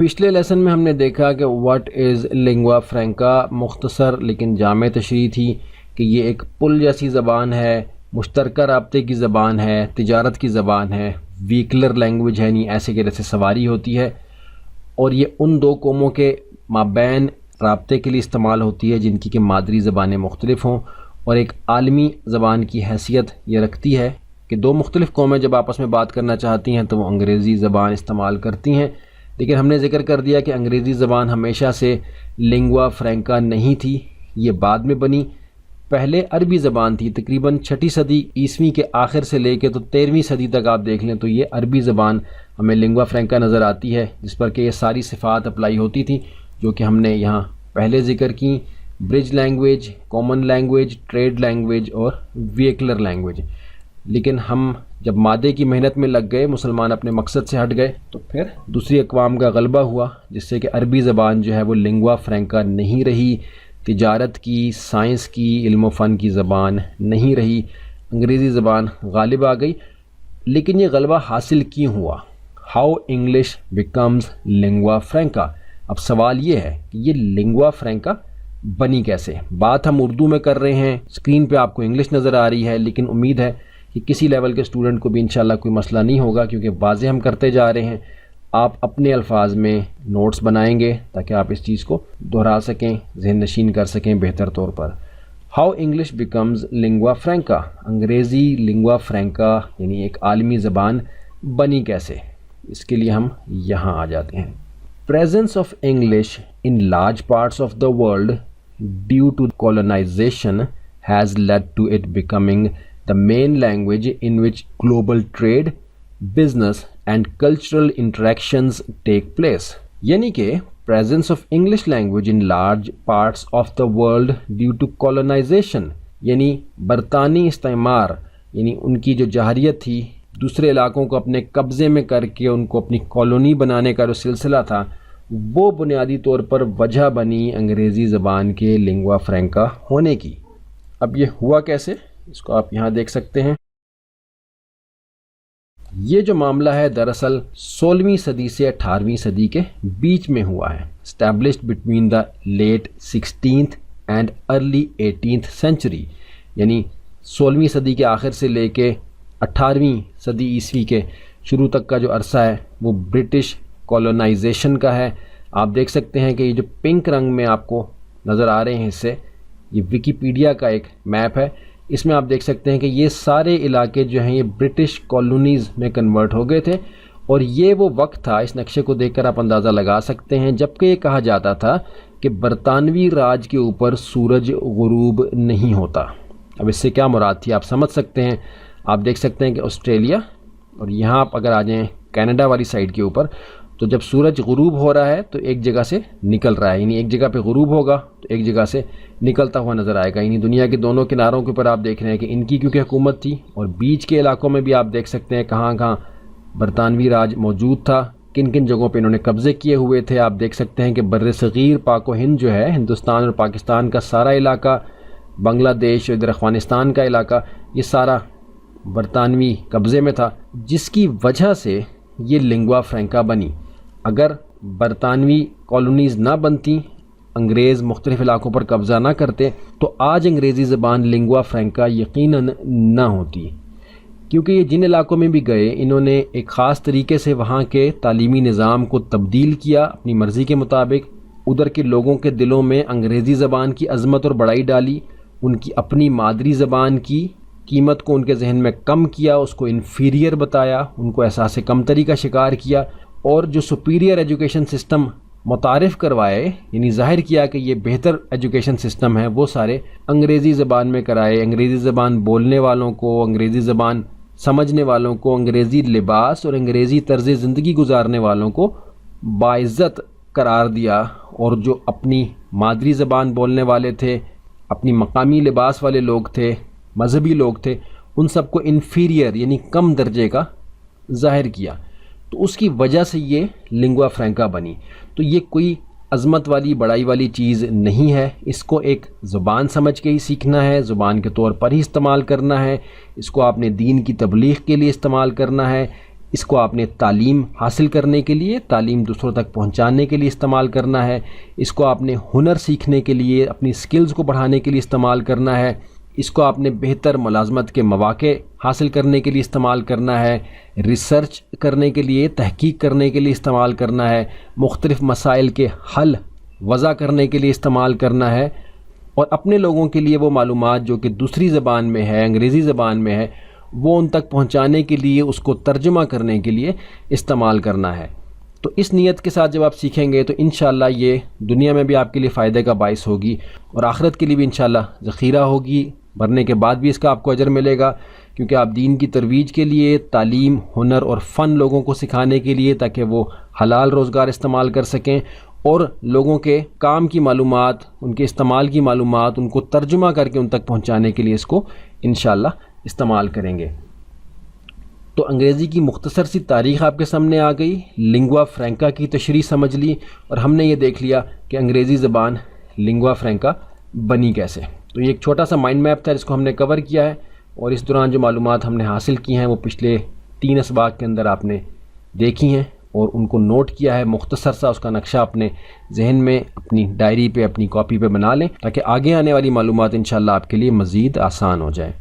پچھلے لیسن میں ہم نے دیکھا کہ واٹ از لنگوا فرینکا مختصر لیکن جامع تشریح تھی کہ یہ ایک پل جیسی زبان ہے، مشترکہ رابطے کی زبان ہے، تجارت کی زبان ہے، ویکلر لینگویج ہے، یعنی ایسے کہ جیسے سواری ہوتی ہے، اور یہ ان دو قوموں کے مابین رابطے کے لیے استعمال ہوتی ہے جن کی کہ مادری زبانیں مختلف ہوں، اور ایک عالمی زبان کی حیثیت یہ رکھتی ہے کہ دو مختلف قومیں جب آپس میں بات کرنا چاہتی ہیں تو وہ انگریزی زبان استعمال کرتی ہیں، لیکن ہم نے ذکر کر دیا کہ انگریزی زبان ہمیشہ سے لنگوا فرینکا نہیں تھی، یہ بعد میں بنی، پہلے عربی زبان تھی۔ تقریباً 6 صدی عیسوی کے آخر سے لے کے تو 13ویں صدی تک آپ دیکھ لیں تو یہ عربی زبان ہمیں لنگوا فرینکا نظر آتی ہے، جس پر کہ یہ ساری صفات اپلائی ہوتی تھی جو کہ ہم نے یہاں پہلے ذکر کی، bridge language, common language, trade language اور ویکلر لینگویج۔ لیکن ہم جب مادے کی محنت میں لگ گئے، مسلمان اپنے مقصد سے ہٹ گئے، تو پھر دوسری اقوام کا غلبہ ہوا، جس سے کہ عربی زبان جو ہے وہ لنگوا فرینکا نہیں رہی، تجارت کی، سائنس کی، علم و فن کی زبان نہیں رہی، انگریزی زبان غالب آ گئی۔ لیکن یہ غلبہ حاصل کیوں ہوا؟ How English becomes lingua franca. اب سوال یہ ہے کہ یہ لنگوا فرینکا بنی کیسے؟ بات ہم اردو میں کر رہے ہیں، اسکرین پہ آپ کو انگلش نظر آ رہی ہے، لیکن امید ہے کہ کسی لیول کے اسٹوڈنٹ کو بھی انشاءاللہ کوئی مسئلہ نہیں ہوگا، کیونکہ واضح ہم کرتے جا رہے ہیں۔ آپ اپنے الفاظ میں نوٹس بنائیں گے تاکہ آپ اس چیز کو دہرا سکیں، ذہن نشین کر سکیں بہتر طور پر۔ ہاؤ انگلش بیکمز لنگوا فرینکا، انگریزی لنگوا فرینکا یعنی ایک عالمی زبان بنی کیسے؟ اس کے لیے ہم یہاں آ جاتے ہیں۔ Presence of English in large parts of the world due to colonization has led to it becoming the main language in which global trade, business and cultural interactions take place. یعنی کہ presence of English language in large parts of the world due to colonization یعنی برطانوی استعمار، یعنی ان کی جو جہریت تھی، دوسرے علاقوں کو اپنے قبضے میں کر کے ان کو اپنی کالونی بنانے کا جو سلسلہ تھا، وہ بنیادی طور پر وجہ بنی انگریزی زبان کے لنگوا فرینکا ہونے کی۔ اب یہ ہوا کیسے؟ اس کو آپ یہاں دیکھ سکتے ہیں۔ یہ جو معاملہ ہے دراصل 16ویں صدی سے 18ویں صدی کے بیچ میں ہوا ہے۔ established between the late 16th and early 18th century، یعنی 16ویں صدی کے آخر سے لے کے 18ویں صدی عیسوی کے شروع تک کا جو عرصہ ہے وہ برٹش کالونائزیشن کا ہے۔ آپ دیکھ سکتے ہیں کہ یہ جو پنک رنگ میں آپ کو نظر آ رہے ہیں حصے، یہ ویکیپیڈیا کا ایک میپ ہے۔ اس میں آپ دیکھ سکتے ہیں کہ یہ سارے علاقے جو ہیں یہ برٹش کالونیز میں کنورٹ ہو گئے تھے، اور یہ وہ وقت تھا، اس نقشے کو دیکھ کر آپ اندازہ لگا سکتے ہیں، جب کہ یہ کہا جاتا تھا کہ برطانوی راج کے اوپر سورج غروب نہیں ہوتا۔ اب اس سے کیا مراد تھی آپ سمجھ سکتے ہیں۔ آپ دیکھ سکتے ہیں کہ آسٹریلیا، اور یہاں آپ اگر آ جائیں کینیڈا والی سائڈ کے اوپر، تو جب سورج غروب ہو رہا ہے تو ایک جگہ سے نکل رہا ہے، یعنی ایک جگہ پہ غروب ہوگا تو ایک جگہ سے نکلتا ہوا نظر آئے گا۔ یعنی دنیا کے دونوں کناروں کے اوپر آپ دیکھ رہے ہیں کہ ان کی کیونکہ حکومت تھی، اور بیچ کے علاقوں میں بھی آپ دیکھ سکتے ہیں کہاں کہاں برطانوی راج موجود تھا، کن کن جگہوں پہ انہوں نے قبضے کیے ہوئے تھے۔ آپ دیکھ سکتے ہیں کہ بر صغیر پاک و ہند جو ہے، ہندوستان اور پاکستان کا سارا علاقہ، بنگلہ دیش اور ادھر افغانستان کا علاقہ، یہ سارا برطانوی قبضے میں تھا، جس کی وجہ سے یہ لنگوا فرینکا بنی۔ اگر برطانوی کالونیز نہ بنتی، انگریز مختلف علاقوں پر قبضہ نہ کرتے، تو آج انگریزی زبان لنگوا فرینکا یقیناً نہ ہوتی، کیونکہ یہ جن علاقوں میں بھی گئے انہوں نے ایک خاص طریقے سے وہاں کے تعلیمی نظام کو تبدیل کیا اپنی مرضی کے مطابق، ادھر کے لوگوں کے دلوں میں انگریزی زبان کی عظمت اور بڑائی ڈالی، ان کی اپنی مادری زبان کی قیمت کو ان کے ذہن میں کم کیا، اس کو انفیریئر بتایا، ان کو احساس کمتری کا شکار کیا، اور جو سپیریئر ایجوکیشن سسٹم متعارف کروائے، یعنی ظاہر کیا کہ یہ بہتر ایجوکیشن سسٹم ہے، وہ سارے انگریزی زبان میں کرائے۔ انگریزی زبان بولنے والوں کو، انگریزی زبان سمجھنے والوں کو، انگریزی لباس اور انگریزی طرز زندگی گزارنے والوں کو باعزت قرار دیا، اور جو اپنی مادری زبان بولنے والے تھے، اپنی مقامی لباس والے لوگ تھے، مذہبی لوگ تھے، ان سب کو انفیریئر یعنی کم درجے کا ظاہر کیا۔ تو اس کی وجہ سے یہ لنگوا فرینکا بنی۔ تو یہ کوئی عظمت والی بڑائی والی چیز نہیں ہے، اس کو ایک زبان سمجھ کے ہی سیکھنا ہے، زبان کے طور پر ہی استعمال کرنا ہے، اس کو آپ نے دین کی تبلیغ کے لیے استعمال کرنا ہے، اس کو آپ نے تعلیم حاصل کرنے کے لیے، تعلیم دوسروں تک پہنچانے کے لیے استعمال کرنا ہے، اس کو آپ نے ہنر سیکھنے کے لیے، اپنی سکلز کو بڑھانے کے لیے استعمال کرنا ہے، اس کو آپ نے بہتر ملازمت کے مواقع حاصل کرنے کے لیے استعمال کرنا ہے، ریسرچ کرنے کے لیے، تحقیق کرنے کے لیے استعمال کرنا ہے، مختلف مسائل کے حل وضع کرنے کے لیے استعمال کرنا ہے، اور اپنے لوگوں کے لیے وہ معلومات جو کہ دوسری زبان میں ہے، انگریزی زبان میں ہے، وہ ان تک پہنچانے کے لیے، اس کو ترجمہ کرنے کے لیے استعمال کرنا ہے۔ تو اس نیت کے ساتھ جب آپ سیکھیں گے تو انشاءاللہ یہ دنیا میں بھی آپ کے لیے فائدے کا باعث ہوگی، اور آخرت کے لیے بھی انشاءاللہ ذخیرہ ہوگی، مرنے کے بعد بھی اس کا آپ کو اجر ملے گا، کیونکہ آپ دین کی ترویج کے لیے تعلیم، ہنر اور فن لوگوں کو سکھانے کے لیے، تاکہ وہ حلال روزگار استعمال کر سکیں، اور لوگوں کے کام کی معلومات، ان کے استعمال کی معلومات، ان کو ترجمہ کر کے ان تک پہنچانے کے لیے اس کو انشاءاللہ استعمال کریں گے۔ تو انگریزی کی مختصر سی تاریخ آپ کے سامنے آ گئی، لنگوا فرینکا کی تشریح سمجھ لی، اور ہم نے یہ دیکھ لیا کہ انگریزی زبان لنگوا فرینکا بنی کیسے۔ تو یہ ایک چھوٹا سا مائنڈ میپ تھا جس کو ہم نے کور کیا ہے، اور اس دوران جو معلومات ہم نے حاصل کی ہیں وہ پچھلے 3 اسباق کے اندر آپ نے دیکھی ہیں اور ان کو نوٹ کیا ہے، مختصر سا اس کا نقشہ اپنے ذہن میں، اپنی ڈائری پہ، اپنی کاپی پہ بنا لیں، تاکہ آگے آنے والی معلومات انشاءاللہ آپ کے لیے مزید آسان ہو جائے۔